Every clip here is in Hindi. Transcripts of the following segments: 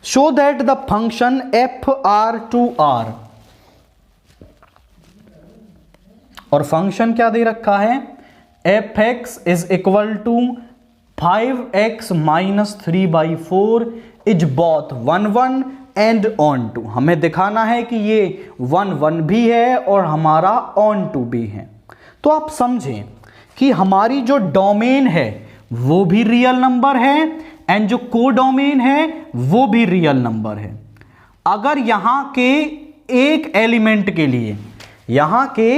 Show that the function F R to R, और फंक्शन क्या दे रखा है, F X is equal to 5x minus 3/4 is both 1 1 and onto. हमें दिखाना है कि ये 1 1 भी है और हमारा ऑन टू भी है। तो आप समझें कि हमारी जो डोमेन है वो भी रियल नंबर है एंड जो कोडोमेन है वो भी रियल नंबर है। अगर यहां के एक एलिमेंट के लिए, यहां के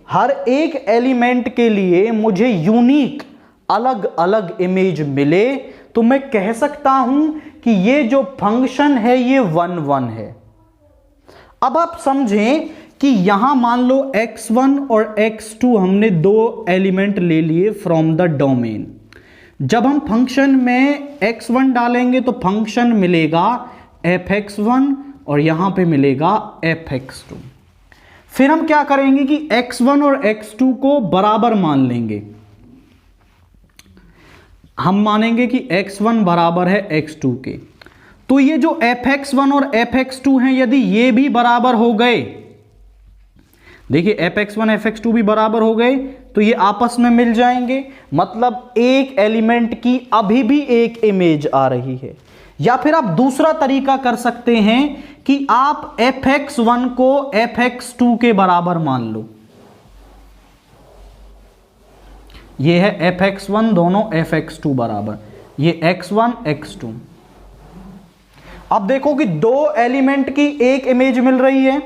हर एक एलिमेंट के लिए मुझे यूनिक अलग अलग इमेज मिले तो मैं कह सकता हूं कि ये जो फंक्शन है ये 1 1 है। अब आप समझें कि यहां मान लो x1 और x2 हमने दो एलिमेंट ले लिए फ्रॉम द डोमेन। जब हम फंक्शन में x1 डालेंगे तो फंक्शन मिलेगा fx1 और यहां पे मिलेगा fx2। फिर हम क्या करेंगे कि x1 और x2 को बराबर मान लेंगे। हम मानेंगे कि x1 बराबर है x2 के, तो ये जो fx1 और fx2 हैं यदि ये भी बराबर हो गए, देखिए fx1 fx2 भी बराबर हो गए तो ये आपस में मिल जाएंगे, मतलब एक एलिमेंट की अभी भी एक इमेज आ रही है। या फिर आप दूसरा तरीका कर सकते हैं कि आप fx1 को fx2 के बराबर मान लो। ये है fx1 दोनों fx2 बराबर, ये x1 x2। अब देखो कि दो एलिमेंट की एक इमेज मिल रही है,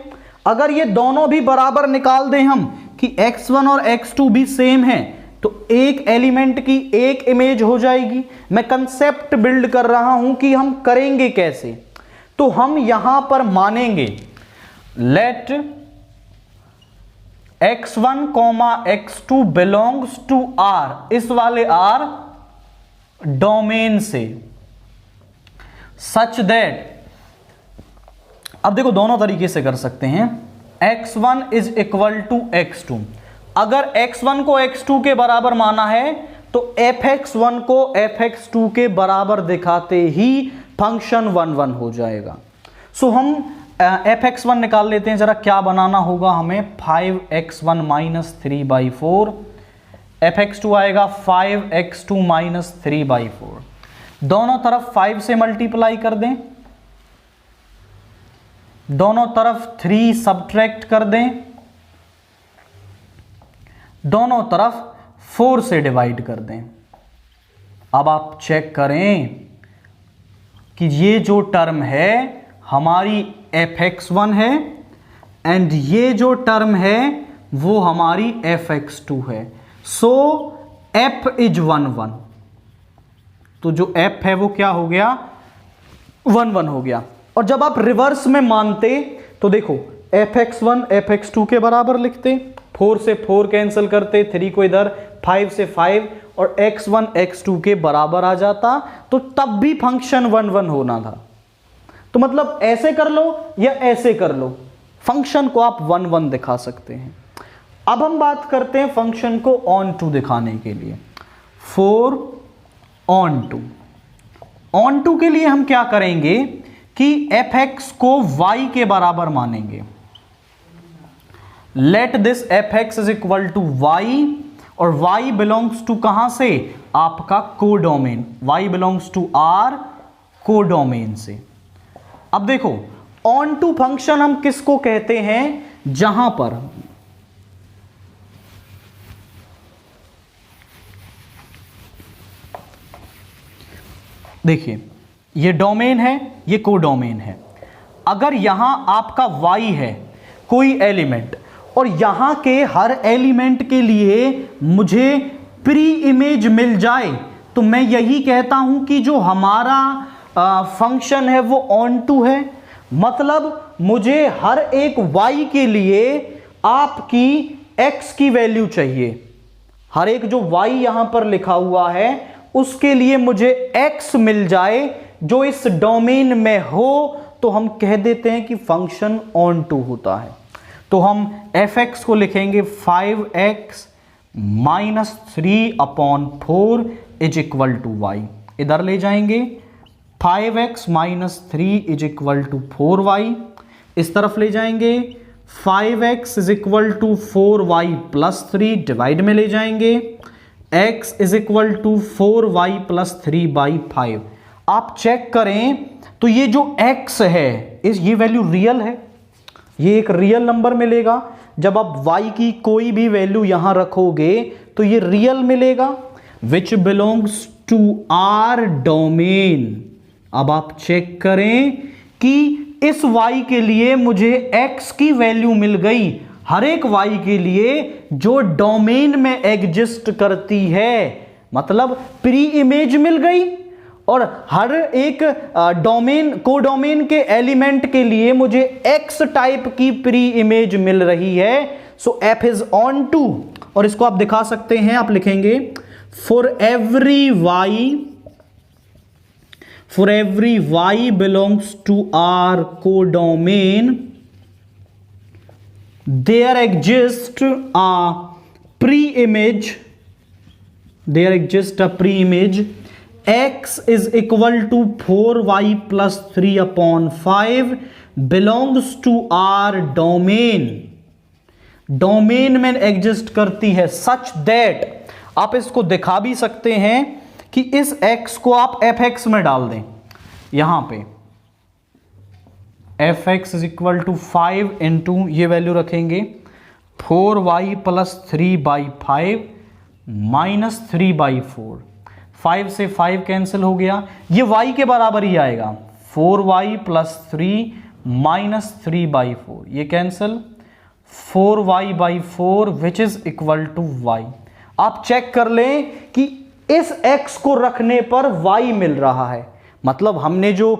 अगर ये दोनों भी बराबर निकाल दें हम कि x1 और x2 भी सेम है तो एक एलिमेंट की एक इमेज हो जाएगी। मैं कंसेप्ट बिल्ड कर रहा हूं कि हम करेंगे कैसे। तो हम यहां पर मानेंगे late x1, x2 belongs to R, इस वाले R डोमेन से, सच दैट, अब देखो दोनों तरीके से कर सकते हैं। x1 is equal to x2, अगर x1 को x2 के बराबर माना है तो fx1 को fx2 के बराबर दिखाते ही फंक्शन 1 1 हो जाएगा। सो हम fx1 निकाल लेते हैं जरा, क्या बनाना होगा हमें, 5x1 माइनस 3/4, fx2 आएगा 5x2 माइनस 3/4। दोनों तरफ 5 से मल्टीप्लाई कर दें, दोनों तरफ 3 सब्ट्रैक्ट कर दें, दोनों तरफ 4 से डिवाइड कर दें। अब आप चेक करें कि ये जो टर्म है हमारी fx1 है एंड ये जो टर्म है वो हमारी fx2 है। सो f इज 1 1, तो जो f है वो क्या हो गया, 1 1 हो गया। और जब आप रिवर्स में मानते तो देखो fx1 fx2 के बराबर लिखते, 4 से 4 कैंसिल करते, 3 को इधर, 5 से 5 और x1 x2 के बराबर आ जाता, तो तब भी फंक्शन 1 1 होना था। तो मतलब ऐसे कर लो या ऐसे कर लो, फंक्शन को आप 1 1 दिखा सकते हैं। अब हम बात करते हैं फंक्शन को ऑन टू दिखाने के लिए। 4 ऑन टू, ऑन टू के लिए हम क्या करेंगे कि fx को y के बराबर मानेंगे। Let this fx is equal to y, और y बिलोंग्स टू कहां से, आपका codomain, y belongs to R codomain से। अब देखो ऑन टू फंक्शन हम किसको कहते हैं, जहां पर देखिए ये डोमेन है, ये कोडोमेन है। अगर यहां आपका y है कोई एलिमेंट और यहां के हर एलिमेंट के लिए मुझे प्री इमेज मिल जाए तो मैं यही कहता हूं कि जो हमारा फंक्शन है वो ऑन टू है। मतलब मुझे हर एक y के लिए आपकी x की वैल्यू चाहिए, हर एक जो y यहां पर लिखा हुआ है उसके लिए मुझे x मिल जाए जो इस डोमेन में हो, तो हम कह देते हैं कि फंक्शन ऑन टू होता है। तो हम fx को लिखेंगे 5x minus 3/4 is equal to y, इधर ले जाएंगे 5x minus 3 is equal to 4y, इस तरफ ले जाएंगे 5x is equal to 4y plus 3, divide में ले जाएंगे x is equal to 4y plus 3/5। आप चेक करें तो ये जो x है ये वैल्यू रियल है, ये एक रियल नंबर मिलेगा। जब आप y की कोई भी वैल्यू यहां रखोगे तो ये रियल मिलेगा, which belongs to R domain. अब आप चेक करें कि इस y के लिए मुझे x की वैल्यू मिल गई, हर एक y के लिए जो डोमेन में एग्जिस्ट करती है, मतलब प्री इमेज मिल गई। और हर एक डोमेन कोडोमेन के एलिमेंट के लिए मुझे x टाइप की प्री इमेज मिल रही है। So f is onto, और इसको आप दिखा सकते हैं, आप लिखेंगे for every y belongs to R codomain there exists a pre-image x is equal to 4y plus 3 upon 5 belongs to our domain में एग्जिस्ट करती है, सच दैट आप इसको दिखा भी सकते हैं कि इस x को आप fx में डाल दें, यहां पे fx is equal to 5 into ये वैल्यू रखेंगे 4y प्लस 3/5 माइनस 3/4, 5 से 5 कैंसिल हो गया, ये y के बराबर ही आएगा 4y प्लस 3 माइनस 3/4, ये cancel 4y/4 which is equal to y। आप चेक कर लें कि इस x को रखने पर y मिल रहा है, मतलब हमने जो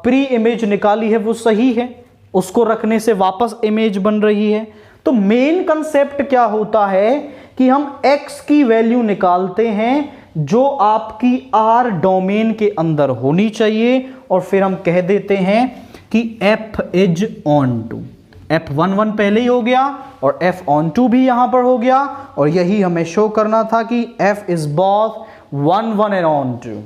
प्री इमेज निकाली है वो सही है, उसको रखने से वापस इमेज बन रही है। तो मेन कंसेप्ट क्या होता है कि हम x की वैल्यू निकालते हैं जो आपकी r डोमेन के अंदर होनी चाहिए, और फिर हम कह देते हैं कि f is on to. f11 पहले ही हो गया और f ऑन टू भी यहां पर हो गया, और यही हमें शो करना था कि f is both 1 1 and on to.